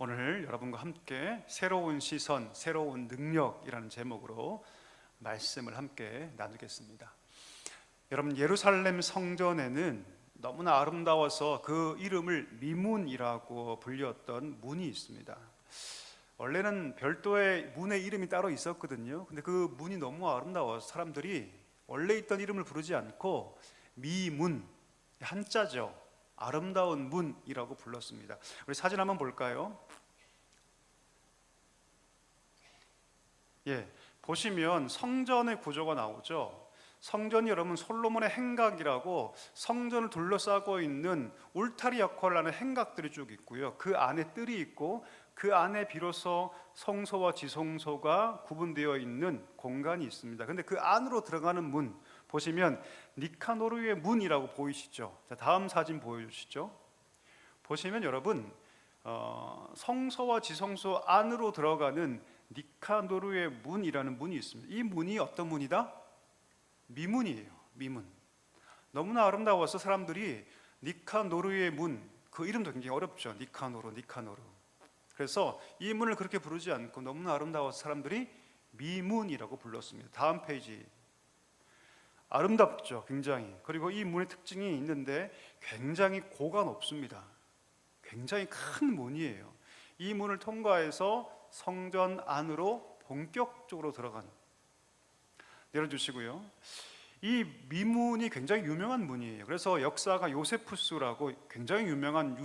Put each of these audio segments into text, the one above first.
오늘 여러분과 함께 새로운 시선, 새로운 능력이라는 제목으로 말씀을 함께 나누겠습니다. 여러분, 예루살렘 성전에는 너무나 아름다워서 그 이름을 미문이라고 불렸던 문이 있습니다. 원래는 별도의 문의 이름이 따로 있었거든요. 근데 그 문이 너무 아름다워서 사람들이 원래 있던 이름을 부르지 않고 미문, 한자죠, 아름다운 문이라고 불렀습니다. 우리 사진 한번 볼까요? 보시면 성전의 구조가 나오죠. 성전이 여러분 솔로몬의 행각이라고 성전을 둘러싸고 있는 울타리 역할을 하는 행각들이 쭉 있고요. 그 안에 뜰이 있고 그 안에 비로소 성소와 지성소가 구분되어 있는 공간이 있습니다. 근데 그 안으로 들어가는 문 보시면 니카노르의 문이라고 보이시죠? 자, 다음 사진 보여주시죠. 보시면 여러분 성소와 지성소 안으로 들어가는 니카노르의 문이라는 문이 있습니다. 이 문이 어떤 문이다? 미문이에요. 미문. 너무나 아름다워서 사람들이 니카노르의 문, 그 이름도 굉장히 어렵죠. 니카노르. 그래서 이 문을 그렇게 부르지 않고 너무나 아름다워서 사람들이 미문이라고 불렀습니다. 다음 페이지. 아름답죠, 굉장히. 그리고 이 문의 특징이 있는데 굉장히 고가 높습니다. 굉장히 큰 문이에요. 이 문을 통과해서 성전 안으로 본격적으로 들어가는, 내려주시고요. 이 미문이 굉장히 유명한 문이에요. 그래서 역사가 요세푸스라고 굉장히 유명한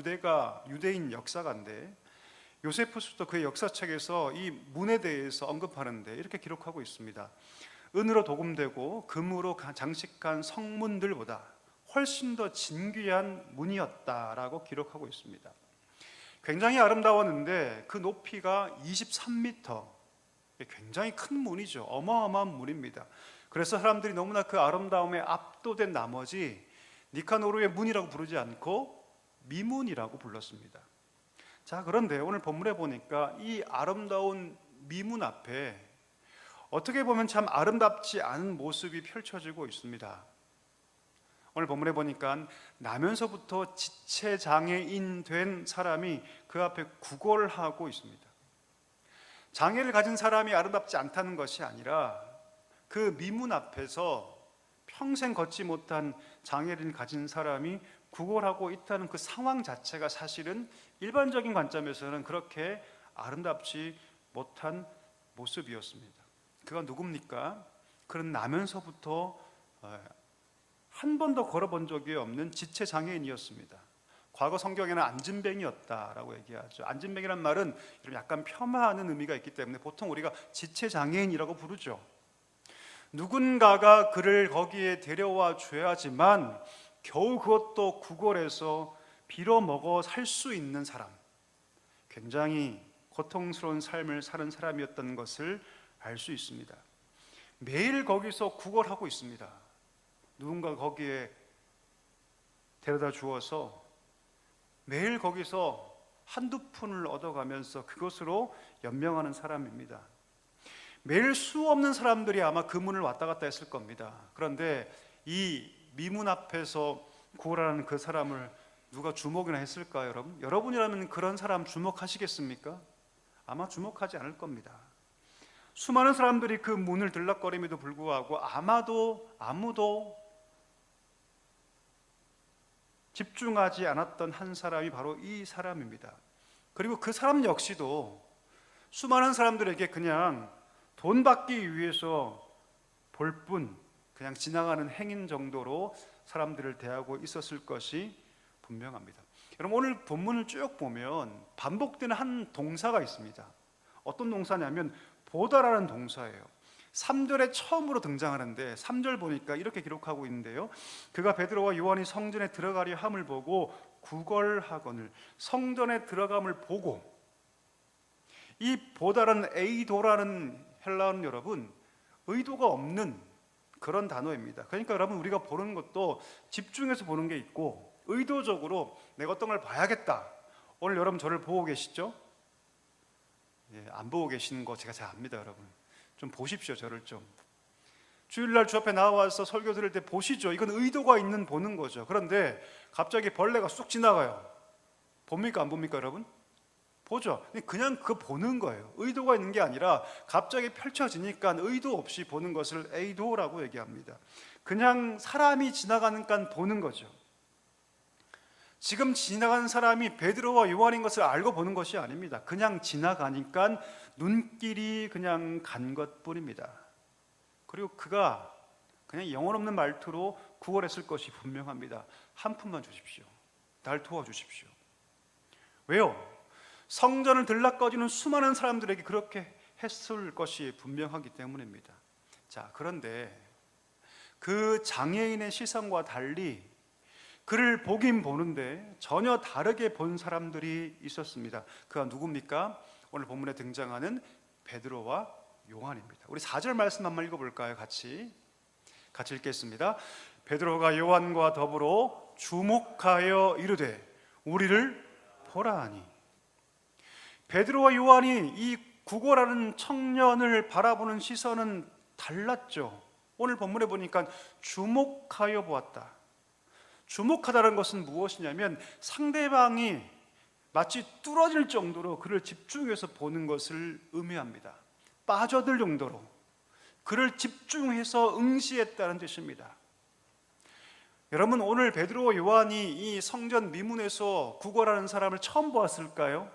유대인 역사가인데, 요세푸스도 그의 역사책에서 이 문에 대해서 언급하는데 이렇게 기록하고 있습니다. 은으로 도금되고 금으로 장식한 성문들보다 훨씬 더 진귀한 문이었다라고 기록하고 있습니다. 굉장히 아름다웠는데 그 높이가 23m, 굉장히 큰 문이죠. 어마어마한 문입니다. 그래서 사람들이 너무나 그 아름다움에 압도된 나머지 니카노르의 문이라고 부르지 않고 미문이라고 불렀습니다. 자, 그런데 오늘 본문에 보니까 이 아름다운 미문 앞에 어떻게 보면 참 아름답지 않은 모습이 펼쳐지고 있습니다. 오늘 본문에 보니까 나면서부터 지체장애인 된 사람이 그 앞에 구걸하고 있습니다. 장애를 가진 사람이 아름답지 않다는 것이 아니라 그 미문 앞에서 평생 걷지 못한 장애를 가진 사람이 구걸하고 있다는 그 상황 자체가 사실은 일반적인 관점에서는 그렇게 아름답지 못한 모습이었습니다. 그가 누굽니까? 그는 나면서부터 한 번도 걸어본 적이 없는 지체장애인이었습니다. 과거 성경에는 안진뱅이였다라고 얘기하죠. 안진뱅이란 말은 약간 폄하하는 의미가 있기 때문에 보통 우리가 지체장애인이라고 부르죠. 누군가가 그를 거기에 데려와 줘야지만 겨우 그것도 구걸해서 빌어먹어 살 수 있는 사람, 굉장히 고통스러운 삶을 사는 사람이었던 것을 알 수 있습니다. 매일 거기서 구걸하고 있습니다. 누군가 거기에 데려다 주어서 매일 거기서 한두 푼을 얻어가면서 그것으로 연명하는 사람입니다. 매일 수 없는 사람들이 아마 그 문을 왔다 갔다 했을 겁니다. 그런데 이 미문 앞에서 구걸하는 그 사람을 누가 주목이나 했을까요, 여러분? 여러분이라면 그런 사람 주목하시겠습니까? 아마 주목하지 않을 겁니다. 수많은 사람들이 그 문을 들락거림에도 불구하고 아무도 집중하지 않았던 한 사람이 바로 이 사람입니다. 그리고 그 사람 역시도 수많은 사람들에게 그냥 돈 받기 위해서 볼 뿐, 그냥 지나가는 행인 정도로 사람들을 대하고 있었을 것이 분명합니다. 여러분, 오늘 본문을 쭉 보면 반복되는 한 동사가 있습니다. 어떤 동사냐면 보다라는 동사예요. 3절에 처음으로 등장하는데 3절 보니까 이렇게 기록하고 있는데요. 그가 베드로와 요한이 성전에 들어가려 함을 보고 구걸하거늘, 성전에 들어감을 보고, 이 보다라는 에이도라는 헬라어는 여러분 의도가 없는 그런 단어입니다. 그러니까 여러분, 우리가 보는 것도 집중해서 보는 게 있고 의도적으로 내가 어떤 걸 봐야겠다. 오늘 여러분 저를 보고 계시죠? 안 보고 계시는 거 제가 잘 압니다. 여러분 좀 보십시오. 저를 좀 주일날 주 앞에 나와서 설교 들을 때 보시죠. 이건 의도가 있는 보는 거죠. 그런데 갑자기 벌레가 쑥 지나가요. 봅니까 안 봅니까 여러분? 보죠. 그냥 그거 보는 거예요. 의도가 있는 게 아니라 갑자기 펼쳐지니까 의도 없이 보는 것을 에이도라고 얘기합니다. 그냥 사람이 지나가니까 보는 거죠. 지금 지나가는 사람이 베드로와 요한인 것을 알고 보는 것이 아닙니다. 그냥 지나가니까 눈길이 그냥 간 것뿐입니다. 그리고 그가 그냥 영혼 없는 말투로 구걸했을 것이 분명합니다. 한 푼만 주십시오. 날 도와주십시오. 왜요? 성전을 들락거리는 수많은 사람들에게 그렇게 했을 것이 분명하기 때문입니다. 자, 그런데 그 장애인의 시선과 달리 그를 보긴 보는데 전혀 다르게 본 사람들이 있었습니다. 그가 누굽니까? 오늘 본문에 등장하는 베드로와 요한입니다. 우리 4절 말씀 한번 읽어볼까요? 같이 읽겠습니다. 베드로가 요한과 더불어 주목하여 이르되 우리를 보라 하니. 베드로와 요한이 이 구걸하는 청년을 바라보는 시선은 달랐죠. 오늘 본문에 보니까 주목하여 보았다. 주목하다는 것은 무엇이냐면 상대방이 마치 뚫어질 정도로 그를 집중해서 보는 것을 의미합니다. 빠져들 정도로 그를 집중해서 응시했다는 뜻입니다. 여러분, 오늘 베드로와 요한이 이 성전 미문에서 구걸하는 사람을 처음 보았을까요?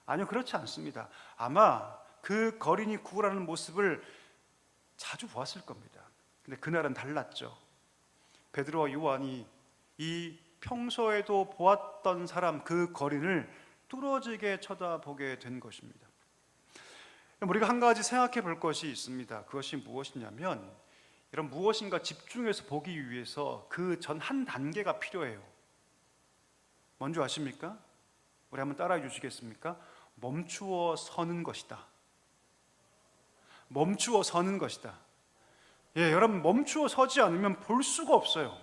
아니요, 그렇지 않습니다. 아마 그 거린이 구걸하는 모습을 자주 보았을 겁니다. 근데 그날은 달랐죠. 베드로와 요한이 이 평소에도 보았던 사람, 그 거린을 뚫어지게 쳐다보게 된 것입니다. 우리가 한 가지 생각해 볼 것이 있습니다. 그것이 무엇이냐면, 이런 무엇인가 집중해서 보기 위해서 그 전 한 단계가 필요해요. 뭔지 아십니까? 우리 한번 따라해 주시겠습니까? 멈추어 서는 것이다. 멈추어 서는 것이다. 예, 여러분, 멈추어 서지 않으면 볼 수가 없어요.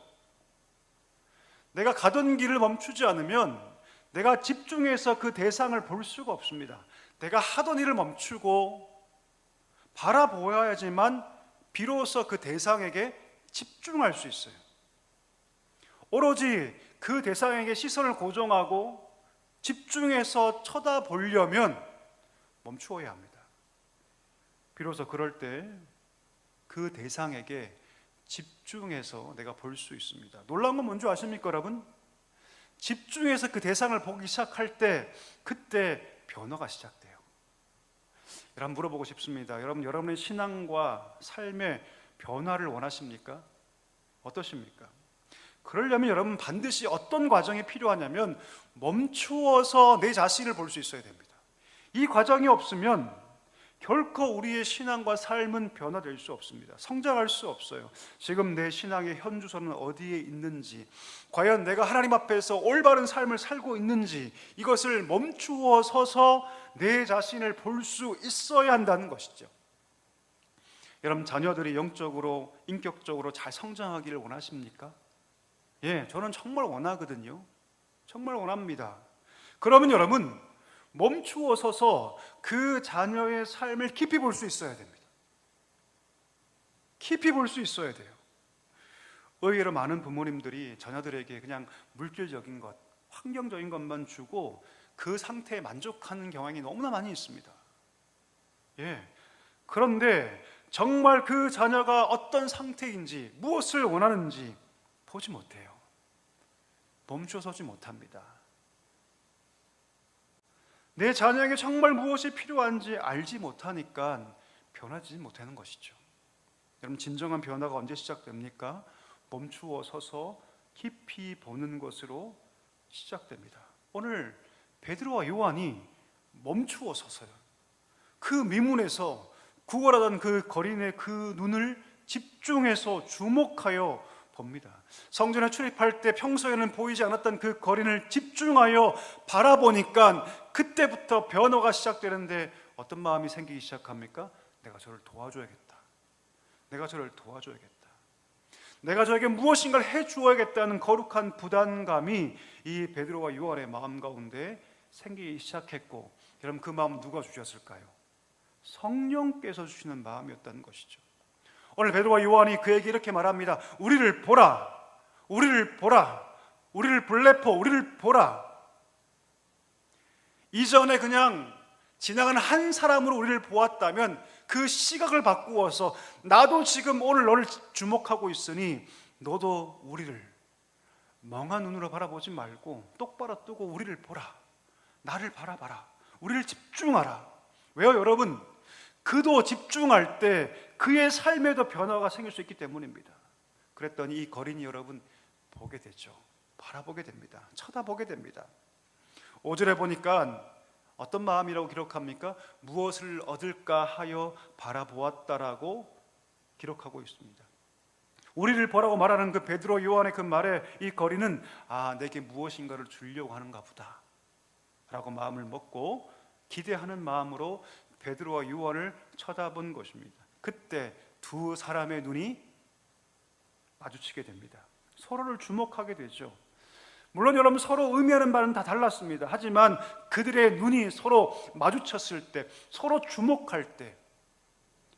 내가 가던 길을 멈추지 않으면 내가 집중해서 그 대상을 볼 수가 없습니다. 내가 하던 일을 멈추고 바라보아야지만 비로소 그 대상에게 집중할 수 있어요. 오로지 그 대상에게 시선을 고정하고 집중해서 쳐다보려면 멈추어야 합니다. 비로소 그럴 때 그 대상에게 집중해서 내가 볼 수 있습니다. 놀라운 건 뭔지 아십니까, 여러분? 집중해서 그 대상을 보기 시작할 때 그때 변화가 시작돼요. 여러분, 물어보고 싶습니다. 여러분의 신앙과 삶의 변화를 원하십니까? 어떠십니까? 그러려면 여러분 반드시 어떤 과정이 필요하냐면 멈추어서 내 자신을 볼 수 있어야 됩니다. 이 과정이 없으면 결코 우리의 신앙과 삶은 변화될 수 없습니다. 성장할 수 없어요. 지금 내 신앙의 현주소는 어디에 있는지, 과연 내가 하나님 앞에서 올바른 삶을 살고 있는지, 이것을 멈추어 서서 내 자신을 볼 수 있어야 한다는 것이죠. 여러분, 자녀들이 영적으로, 인격적으로 잘 성장하기를 원하십니까? 예, 저는 정말 원하거든요. 정말 원합니다. 그러면 여러분, 멈추어 서서 그 자녀의 삶을 깊이 볼 수 있어야 됩니다. 깊이 볼 수 있어야 돼요. 의외로 많은 부모님들이 자녀들에게 그냥 물질적인 것, 환경적인 것만 주고 그 상태에 만족하는 경향이 너무나 많이 있습니다. 예. 그런데 정말 그 자녀가 어떤 상태인지, 무엇을 원하는지 보지 못해요. 멈춰서지 못합니다. 내 자녀에게 정말 무엇이 필요한지 알지 못하니까 변하지 못하는 것이죠. 여러분, 진정한 변화가 언제 시작됩니까? 멈추어 서서 깊이 보는 것으로 시작됩니다. 오늘 베드로와 요한이 멈추어 서서요, 그 미문에서 구걸하던 그 거린의 그 눈을 집중해서 주목하여 봅니다. 성전에 출입할 때 평소에는 보이지 않았던 그 거린을 집중하여 바라보니까 그때부터 변화가 시작되는데 어떤 마음이 생기기 시작합니까? 내가 저를 도와줘야겠다. 내가 저를 도와줘야겠다. 내가 저에게 무엇인가를 해주어야겠다는 거룩한 부담감이 이 베드로와 요한의 마음 가운데 생기기 시작했고, 여러분, 그 마음 누가 주셨을까요? 성령께서 주시는 마음이었다는 것이죠. 오늘 베드로와 요한이 그에게 이렇게 말합니다. 우리를 보라, 우리를 보라, 우리를 블레포, 우리를 보라. 이전에 그냥 지나가는 한 사람으로 우리를 보았다면 그 시각을 바꾸어서 나도 지금 오늘 너를 주목하고 있으니 너도 우리를 멍한 눈으로 바라보지 말고 똑바로 뜨고 우리를 보라. 나를 바라봐라. 우리를 집중하라. 왜요, 여러분? 그도 집중할 때 그의 삶에도 변화가 생길 수 있기 때문입니다. 그랬더니 이 거린이 여러분 보게 되죠. 바라보게 됩니다. 쳐다보게 됩니다. 5절에 보니까 어떤 마음이라고 기록합니까? 무엇을 얻을까 하여 바라보았다라고 기록하고 있습니다. 우리를 보라고 말하는 그 베드로 요한의 그 말에 이 거린은 내게 무엇인가를 주려고 하는가 보다 라고 마음을 먹고 기대하는 마음으로 베드로와 요한을 쳐다본 것입니다. 그때 두 사람의 눈이 마주치게 됩니다. 서로를 주목하게 되죠. 물론 여러분 서로 의미하는 바는 다 달랐습니다. 하지만 그들의 눈이 서로 마주쳤을 때, 서로 주목할 때,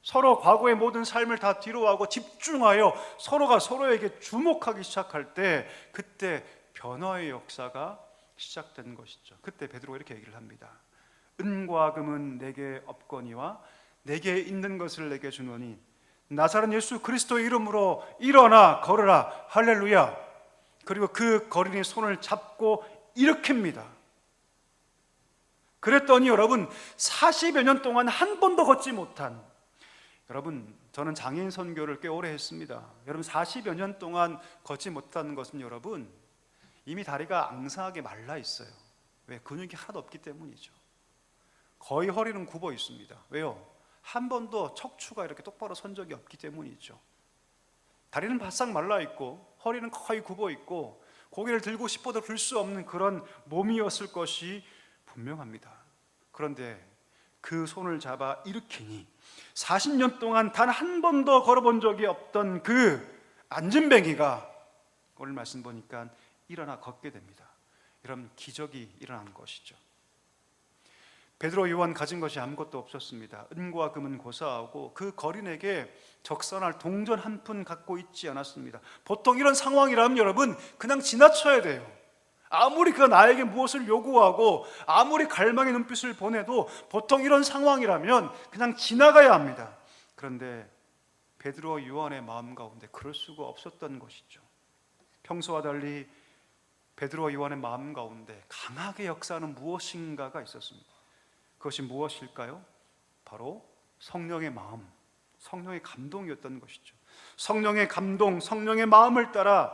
서로 과거의 모든 삶을 다 뒤로하고 집중하여 서로가 서로에게 주목하기 시작할 때, 그때 변화의 역사가 시작된 것이죠. 그때 베드로가 이렇게 얘기를 합니다. 은과 금은 내게 없거니와 내게 있는 것을 내게 주노니 나사렛 예수 그리스도의 이름으로 일어나 걸으라. 할렐루야. 그리고 그 거린이 손을 잡고 일으킵니다. 그랬더니 여러분 40여 년 동안 한 번도 걷지 못한, 여러분 저는 장애인 선교를 꽤 오래 했습니다. 여러분 40여 년 동안 걷지 못하는 것은 여러분 이미 다리가 앙상하게 말라 있어요. 왜? 근육이 하나도 없기 때문이죠. 거의 허리는 굽어 있습니다. 왜요? 한 번도 척추가 이렇게 똑바로 선 적이 없기 때문이죠. 다리는 바싹 말라 있고 허리는 거의 굽어 있고 고개를 들고 싶어도 들 수 없는 그런 몸이었을 것이 분명합니다. 그런데 그 손을 잡아 일으키니 40년 동안 단 한 번도 걸어본 적이 없던 그 안진뱅이가 오늘 말씀 보니까 일어나 걷게 됩니다. 여러분 기적이 일어난 것이죠. 베드로 요한 가진 것이 아무것도 없었습니다. 은과 금은 고사하고 그 거린에게 적선할 동전 한 푼 갖고 있지 않았습니다. 보통 이런 상황이라면 여러분 그냥 지나쳐야 돼요. 아무리 그가 나에게 무엇을 요구하고 아무리 갈망의 눈빛을 보내도 보통 이런 상황이라면 그냥 지나가야 합니다. 그런데 베드로와 요한의 마음 가운데 그럴 수가 없었던 것이죠. 평소와 달리 베드로와 요한의 마음 가운데 강하게 역사하는 무엇인가가 있었습니다. 그것이 무엇일까요? 바로 성령의 마음, 성령의 감동이었던 것이죠. 성령의 감동, 성령의 마음을 따라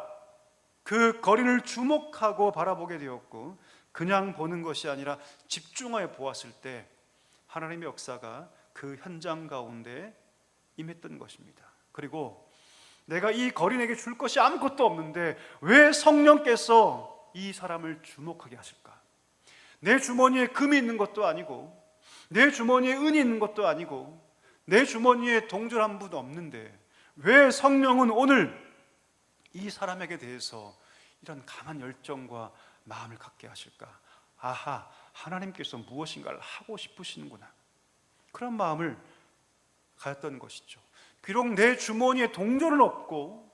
그 거린을 주목하고 바라보게 되었고, 그냥 보는 것이 아니라 집중하여 보았을 때 하나님의 역사가 그 현장 가운데 임했던 것입니다. 그리고 내가 이 거린에게 줄 것이 아무것도 없는데 왜 성령께서 이 사람을 주목하게 하실까? 내 주머니에 금이 있는 것도 아니고 내 주머니에 은이 있는 것도 아니고 내 주머니에 동전 한 푼도 없는데 왜 성령은 오늘 이 사람에게 대해서 이런 강한 열정과 마음을 갖게 하실까? 아하, 하나님께서 무엇인가를 하고 싶으시는구나. 그런 마음을 가졌던 것이죠. 비록 내 주머니에 동전은 없고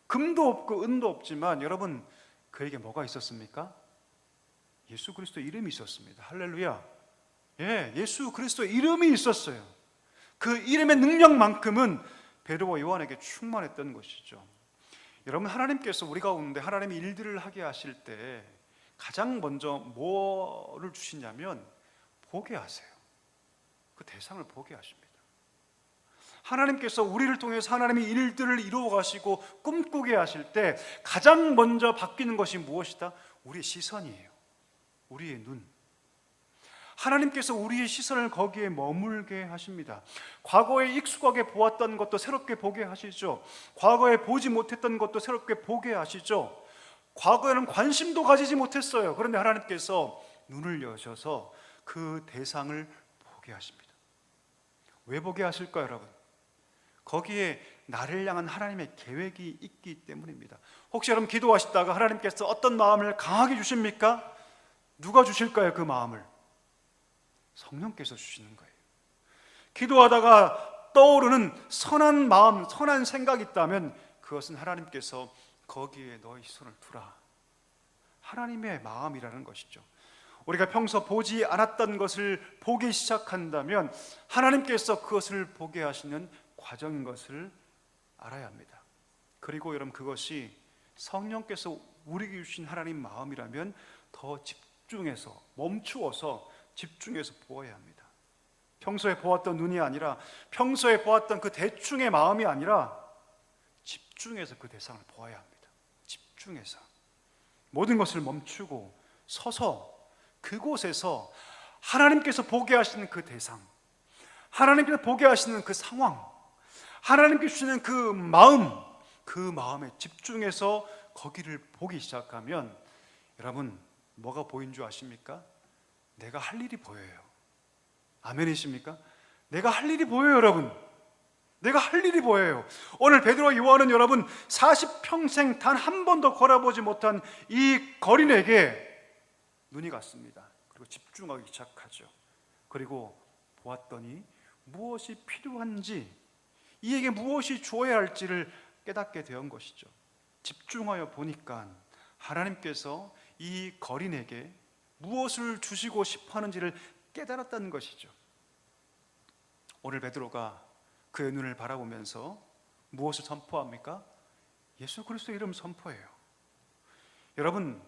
금도 없고 은도 없지만 여러분 그에게 뭐가 있었습니까? 예수 그리스도 이름이 있었습니다. 할렐루야. 예수 그리스도 이름이 있었어요. 그 이름의 능력만큼은 베드로와 요한에게 충만했던 것이죠. 여러분 하나님께서 우리 가운데 하나님의 일들을 하게 하실 때 가장 먼저 뭐를 주시냐면 보게 하세요. 그 대상을 보게 하십니다. 하나님께서 우리를 통해서 하나님의 일들을 이루어 가시고 꿈꾸게 하실 때 가장 먼저 바뀌는 것이 무엇이다? 우리의 시선이에요. 우리의 눈. 하나님께서 우리의 시선을 거기에 머물게 하십니다. 과거에 익숙하게 보았던 것도 새롭게 보게 하시죠. 과거에 보지 못했던 것도 새롭게 보게 하시죠. 과거에는 관심도 가지지 못했어요. 그런데 하나님께서 눈을 여셔서 그 대상을 보게 하십니다. 왜 보게 하실까요, 여러분? 거기에 나를 향한 하나님의 계획이 있기 때문입니다. 혹시 여러분 기도하시다가 하나님께서 어떤 마음을 강하게 주십니까? 누가 주실까요, 그 마음을? 성령께서 주시는 거예요. 기도하다가 떠오르는 선한 마음, 선한 생각이 있다면 그것은 하나님께서 거기에 너의 손을 두라. 하나님의 마음이라는 것이죠. 우리가 평소 보지 않았던 것을 보기 시작한다면 하나님께서 그것을 보게 하시는 과정인 것을 알아야 합니다. 그리고 여러분, 그것이 성령께서 우리에게 주신 하나님 마음이라면 더 집중해서, 멈추어서 집중해서 보아야 합니다. 평소에 보았던 눈이 아니라, 평소에 보았던 그 대충의 마음이 아니라 집중해서 그 대상을 보아야 합니다. 집중해서 모든 것을 멈추고 서서 그곳에서 하나님께서 보게 하시는 그 대상, 하나님께서 보게 하시는 그 상황, 하나님께서 주시는 그 마음, 그 마음에 집중해서 거기를 보기 시작하면 여러분, 뭐가 보인 줄 아십니까? 내가 할 일이 보여요. 아멘이십니까? 내가 할 일이 보여요, 여러분. 내가 할 일이 보여요. 오늘 베드로와 요한은 여러분 40평생 단 한 번도 걸어보지 못한 이 거린에게 눈이 갔습니다. 그리고 집중하기 시작하죠. 그리고 보았더니 무엇이 필요한지, 이에게 무엇이 주어야 할지를 깨닫게 된 것이죠. 집중하여 보니까 하나님께서 이 거린에게 무엇을 주시고 싶어 하는지를 깨달았다는 것이죠. 오늘 베드로가 그의 눈을 바라보면서 무엇을 선포합니까? 예수 그리스도의 이름 선포해요. 여러분,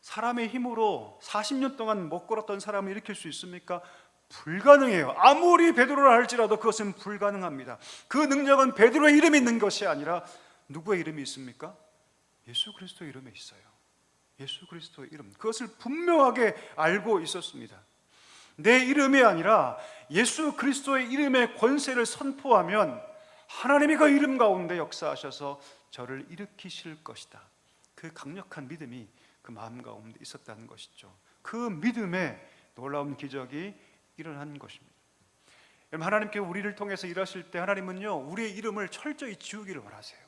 사람의 힘으로 40년 동안 못 걸었던 사람을 일으킬 수 있습니까? 불가능해요. 아무리 베드로라 할지라도 그것은 불가능합니다. 그 능력은 베드로의 이름이 있는 것이 아니라 누구의 이름이 있습니까? 예수 그리스도의 이름에 있어요. 예수 그리스도의 이름, 그것을 분명하게 알고 있었습니다. 내 이름이 아니라 예수 그리스도의 이름의 권세를 선포하면 하나님이 그 이름 가운데 역사하셔서 저를 일으키실 것이다. 그 강력한 믿음이 그 마음 가운데 있었다는 것이죠. 그 믿음에 놀라운 기적이 일어난 것입니다. 여러분, 하나님께서 우리를 통해서 일하실 때 하나님은요, 우리의 이름을 철저히 지우기를 원하세요.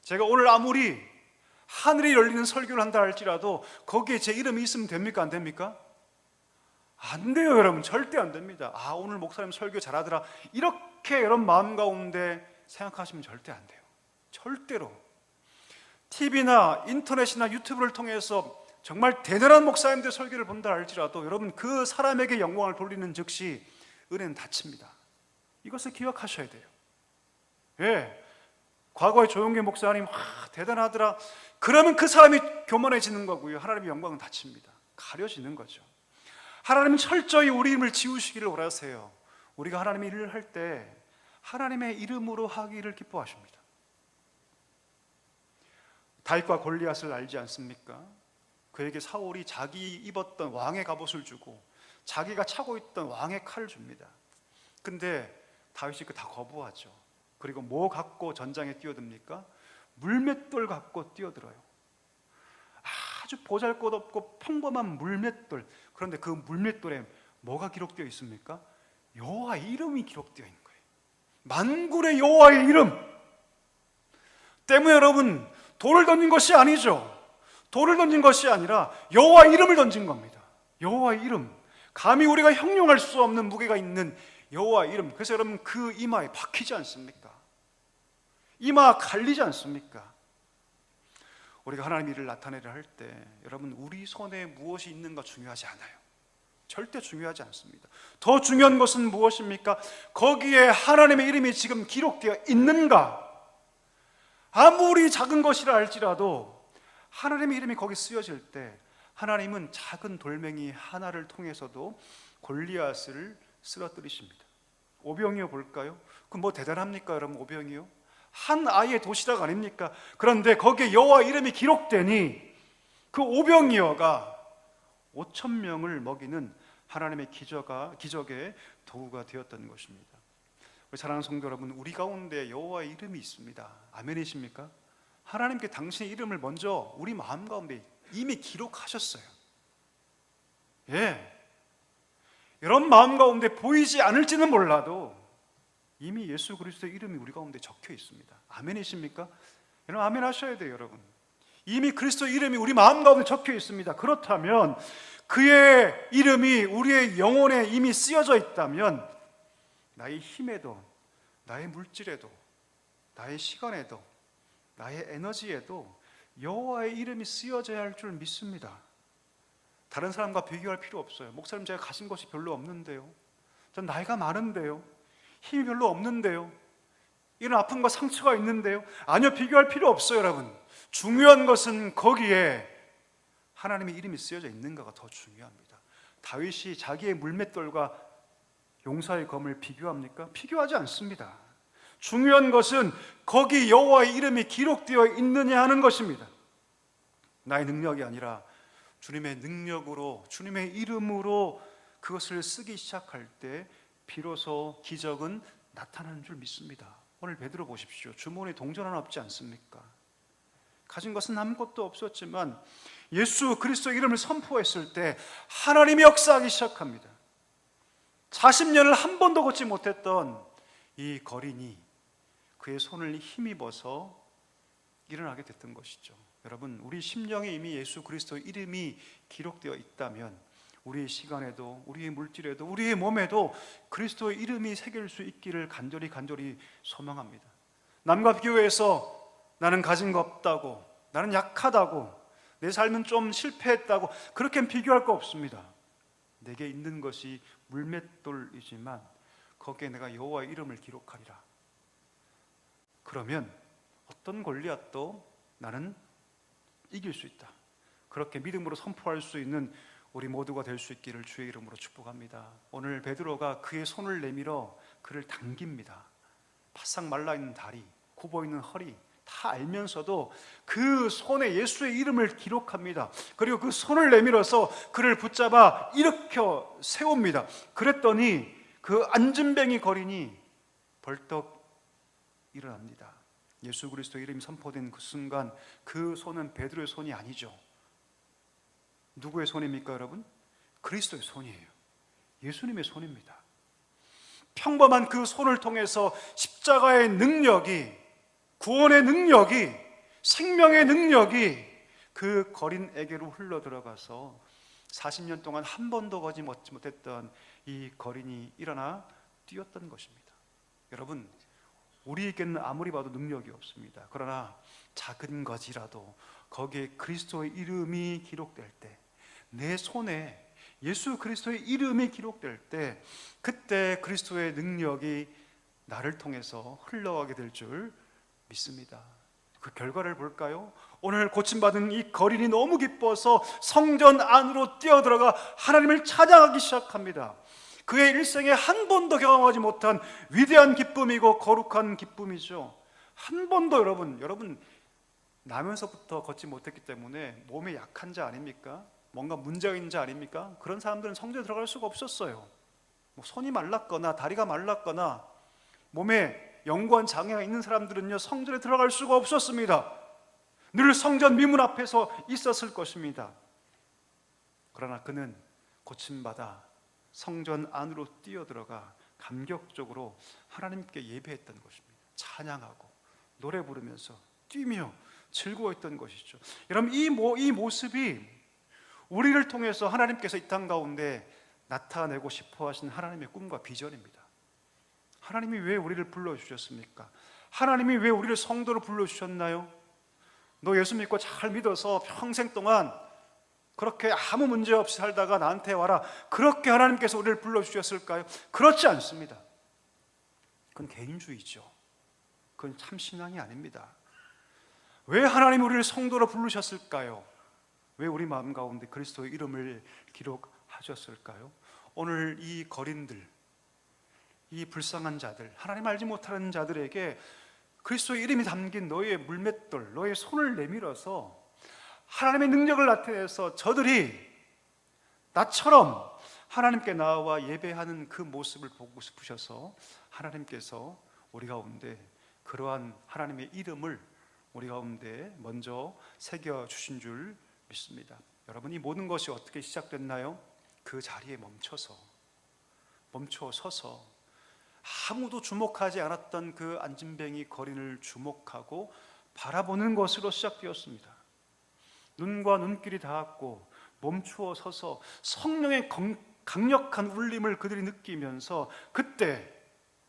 제가 오늘 아무리 하늘이 열리는 설교를 한다 할지라도 거기에 제 이름이 있으면 됩니까? 안 됩니까? 안 돼요, 여러분. 절대 안 됩니다. 아, 오늘 목사님 설교 잘하더라, 이렇게 여러분 마음 가운데 생각하시면 절대 안 돼요. 절대로. TV나 인터넷이나 유튜브를 통해서 정말 대단한 목사님들 설교를 본다 할지라도 여러분, 그 사람에게 영광을 돌리는 즉시 은혜는 닫힙니다. 이것을 기억하셔야 돼요. 예, 과거에 조용기 목사님 대단하더라, 그러면 그 사람이 교만해지는 거고요, 하나님의 영광은 닫힙니다. 가려지는 거죠. 하나님은 철저히 우리 이름을 지우시기를 원하세요. 우리가 하나님의 일을 할 때 하나님의 이름으로 하기를 기뻐하십니다. 다윗과 골리앗을 알지 않습니까? 그에게 사울이 자기 입었던 왕의 갑옷을 주고 자기가 차고 있던 왕의 칼을 줍니다. 근데 다윗이 그 다 거부하죠. 그리고 뭐 갖고 전장에 뛰어듭니까? 물맷돌 갖고 뛰어들어요. 아주 보잘것없고 평범한 물맷돌. 그런데 그 물맷돌에 뭐가 기록되어 있습니까? 여호와의 이름이 기록되어 있는 거예요. 만군의 여호와의 이름 때문에 여러분, 돌을 던진 것이 아니죠. 돌을 던진 것이 아니라 여호와의 이름을 던진 겁니다. 여호와의 이름, 감히 우리가 형용할 수 없는 무게가 있는 여호와의 이름. 그래서 여러분, 그 이마에 박히지 않습니까? 이마 갈리지 않습니까? 우리가 하나님의 일을 나타내려 할 때 여러분, 우리 손에 무엇이 있는가 중요하지 않아요. 절대 중요하지 않습니다. 더 중요한 것은 무엇입니까? 거기에 하나님의 이름이 지금 기록되어 있는가? 아무리 작은 것이라 할지라도 하나님의 이름이 거기 쓰여질 때 하나님은 작은 돌멩이 하나를 통해서도 골리앗을 쓰러뜨리십니다. 오병이어 볼까요? 그 뭐 대단합니까, 여러분? 오병이어 한 아이의 도시락 아닙니까? 그런데 거기에 여호와 이름이 기록되니 그 오병이어가 5,000명을 먹이는 하나님의 기적의 도구가 되었던 것입니다. 우리 사랑하는 성도 여러분, 우리 가운데 여호와의 이름이 있습니다. 아멘이십니까? 하나님께 당신의 이름을 먼저 우리 마음 가운데 이미 기록하셨어요. 예, 이런 마음 가운데 보이지 않을지는 몰라도 이미 예수 그리스도의 이름이 우리 가운데 적혀 있습니다. 아멘이십니까? 여러분, 아멘 하셔야 돼요. 여러분, 이미 그리스도의 이름이 우리 마음 가운데 적혀 있습니다. 그렇다면 그의 이름이 우리의 영혼에 이미 쓰여져 있다면 나의 힘에도, 나의 물질에도, 나의 시간에도, 나의 에너지에도 여호와의 이름이 쓰여져야 할 줄 믿습니다. 다른 사람과 비교할 필요 없어요. 목사님, 제가 가진 것이 별로 없는데요. 전 나이가 많은데요. 힘이 별로 없는데요. 이런 아픔과 상처가 있는데요. 아니요, 비교할 필요 없어요, 여러분. 중요한 것은 거기에 하나님의 이름이 쓰여져 있는가가 더 중요합니다. 다윗이 자기의 물맷돌과 용사의 검을 비교합니까? 비교하지 않습니다. 중요한 것은 거기 여호와의 이름이 기록되어 있느냐 하는 것입니다. 나의 능력이 아니라 주님의 능력으로, 주님의 이름으로 그것을 쓰기 시작할 때 비로소 기적은 나타나는 줄 믿습니다. 오늘 베드로 보십시오. 주머니에 동전 하나 없지 않습니까? 가진 것은 아무것도 없었지만 예수 그리스도 이름을 선포했을 때 하나님이 역사하기 시작합니다. 40년을 한 번도 걷지 못했던 이 거린이 그의 손을 힘입어서 일어나게 됐던 것이죠. 여러분, 우리 심령에 이미 예수 그리스도 이름이 기록되어 있다면 우리의 시간에도, 우리의 물질에도, 우리의 몸에도 그리스도의 이름이 새길 수 있기를 간절히 소망합니다. 남과 비교해서 나는 가진 거 없다고, 나는 약하다고, 내 삶은 좀 실패했다고 그렇게 비교할 거 없습니다. 내게 있는 것이 물맷돌이지만 거기에 내가 여호와의 이름을 기록하리라. 그러면 어떤 골리앗도 나는 이길 수 있다. 그렇게 믿음으로 선포할 수 있는 우리 모두가 될 수 있기를 주의 이름으로 축복합니다. 오늘 베드로가 그의 손을 내밀어 그를 당깁니다. 바싹 말라있는 다리, 굽어있는 허리 다 알면서도 그 손에 예수의 이름을 기록합니다. 그리고 그 손을 내밀어서 그를 붙잡아 일으켜 세웁니다. 그랬더니 그 안진뱅이 거린이 벌떡 일어납니다. 예수 그리스도 이름이 선포된 그 순간 그 손은 베드로의 손이 아니죠. 누구의 손입니까, 여러분? 그리스도의 손이에요. 예수님의 손입니다. 평범한 그 손을 통해서 십자가의 능력이, 구원의 능력이, 생명의 능력이 그 거린에게로 흘러들어가서 40년 동안 한 번도 걷지 못했던 이 거린이 일어나 뛰었던 것입니다. 여러분, 우리에게는 아무리 봐도 능력이 없습니다. 그러나 작은 것이라도 거기에 그리스도의 이름이 기록될 때, 내 손에 예수 그리스도의 이름이 기록될 때, 그때 그리스도의 능력이 나를 통해서 흘러가게 될 줄 믿습니다. 그 결과를 볼까요? 오늘 고침받은 이 거린이 너무 기뻐서 성전 안으로 뛰어들어가 하나님을 찬양하기 시작합니다. 그의 일생에 한 번도 경험하지 못한 위대한 기쁨이고 거룩한 기쁨이죠. 한 번도 여러분 나면서부터 걷지 못했기 때문에 몸에 약한 자 아닙니까? 뭔가 문제가 있는 자 아닙니까? 그런 사람들은 성전에 들어갈 수가 없었어요. 손이 말랐거나 다리가 말랐거나 몸에 영구한 장애가 있는 사람들은요, 성전에 들어갈 수가 없었습니다. 늘 성전 미문 앞에서 있었을 것입니다. 그러나 그는 고침받아 성전 안으로 뛰어들어가 감격적으로 하나님께 예배했던 것입니다. 찬양하고 노래 부르면서 뛰며 즐거워했던 것이죠. 여러분, 이 모습이 우리를 통해서 하나님께서 이 땅 가운데 나타내고 싶어 하신 하나님의 꿈과 비전입니다. 하나님이 왜 우리를 불러주셨습니까? 하나님이 왜 우리를 성도로 불러주셨나요? 너 예수 믿고 잘 믿어서 평생 동안 그렇게 아무 문제 없이 살다가 나한테 와라, 그렇게 하나님께서 우리를 불러주셨을까요? 그렇지 않습니다. 그건 개인주의죠. 그건 참신앙이 아닙니다. 왜 하나님이 우리를 성도로 부르셨을까요? 왜 우리 마음 가운데 그리스도의 이름을 기록하셨을까요? 오늘 이 거린들, 이 불쌍한 자들, 하나님 알지 못하는 자들에게 그리스도의 이름이 담긴 너의 물맷돌, 너의 손을 내밀어서 하나님의 능력을 나타내서 저들이 나처럼 하나님께 나와 예배하는 그 모습을 보고 싶으셔서 하나님께서 우리 가운데 그러한 하나님의 이름을 우리 가운데 먼저 새겨주신 줄 믿습니다. 여러분, 이 모든 것이 어떻게 시작됐나요? 그 자리에 멈춰 서서 아무도 주목하지 않았던 그 안진뱅이 거린을 주목하고 바라보는 것으로 시작되었습니다. 눈과 눈길이 닿았고 멈추어 서서 성령의 강력한 울림을 그들이 느끼면서 그때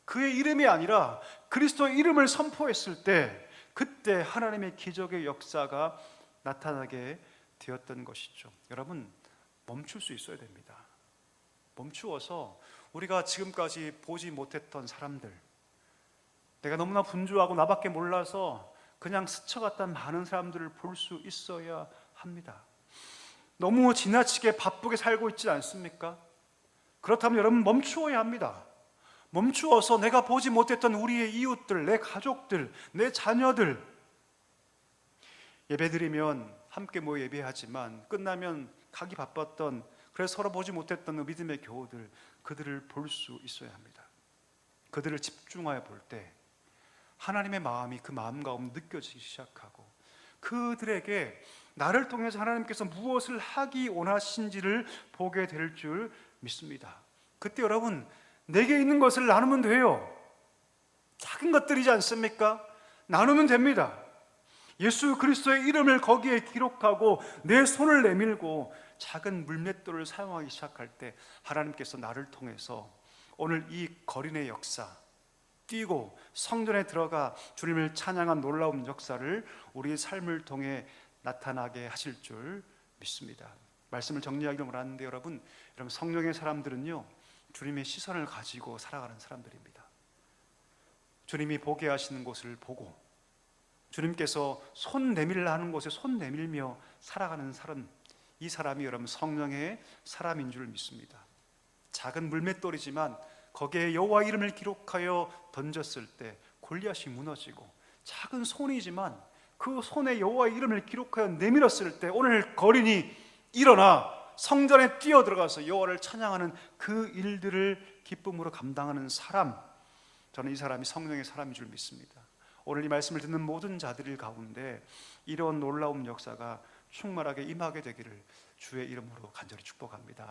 그의 이름이 아니라 그리스도의 이름을 선포했을 때 그때 하나님의 기적의 역사가 나타나게 되었던 것이죠. 여러분, 멈출 수 있어야 됩니다. 멈추어서 우리가 지금까지 보지 못했던 사람들, 내가 너무나 분주하고 나밖에 몰라서 그냥 스쳐갔던 많은 사람들을 볼 수 있어야 합니다. 너무 지나치게 바쁘게 살고 있지 않습니까? 그렇다면 여러분 멈추어야 합니다. 멈추어서 내가 보지 못했던 우리의 이웃들, 내 가족들, 내 자녀들, 예배드리면 함께 모여 예배하지만 끝나면 가기 바빴던, 그래서 서로 보지 못했던 믿음의 교우들, 그들을 볼 수 있어야 합니다. 그들을 집중하여 볼 때 하나님의 마음이 그 마음 가운데 느껴지기 시작하고 그들에게 나를 통해서 하나님께서 무엇을 하기 원하신지를 보게 될 줄 믿습니다. 그때 여러분 내게 있는 것을 나누면 돼요. 작은 것들이지 않습니까? 나누면 됩니다. 예수 그리스도의 이름을 거기에 기록하고 내 손을 내밀고 작은 물맷돌을 사용하기 시작할 때 하나님께서 나를 통해서 오늘 이 거린의 역사, 뛰고 성전에 들어가 주님을 찬양한 놀라운 역사를 우리의 삶을 통해 나타나게 하실 줄 믿습니다. 말씀을 정리하기로 하는데 여러분 성령의 사람들은요 주님의 시선을 가지고 살아가는 사람들입니다. 주님이 보게 하시는 곳을 보고 주님께서 손 내밀라 하는 곳에 손 내밀며 살아가는 사람, 이 사람이 여러분 성령의 사람인 줄 믿습니다. 작은 물맷돌이지만 거기에 여호와 이름을 기록하여 던졌을 때 골리앗이 무너지고, 작은 손이지만 그 손에 여호와 이름을 기록하여 내밀었을 때 오늘 거린이 일어나 성전에 뛰어 들어가서 여호와를 찬양하는 그 일들을 기쁨으로 감당하는 사람, 저는 이 사람이 성령의 사람인 줄 믿습니다. 오늘 이 말씀을 듣는 모든 자들 가운데 이런 놀라운 역사가 충만하게 임하게 되기를 주의 이름으로 간절히 축복합니다.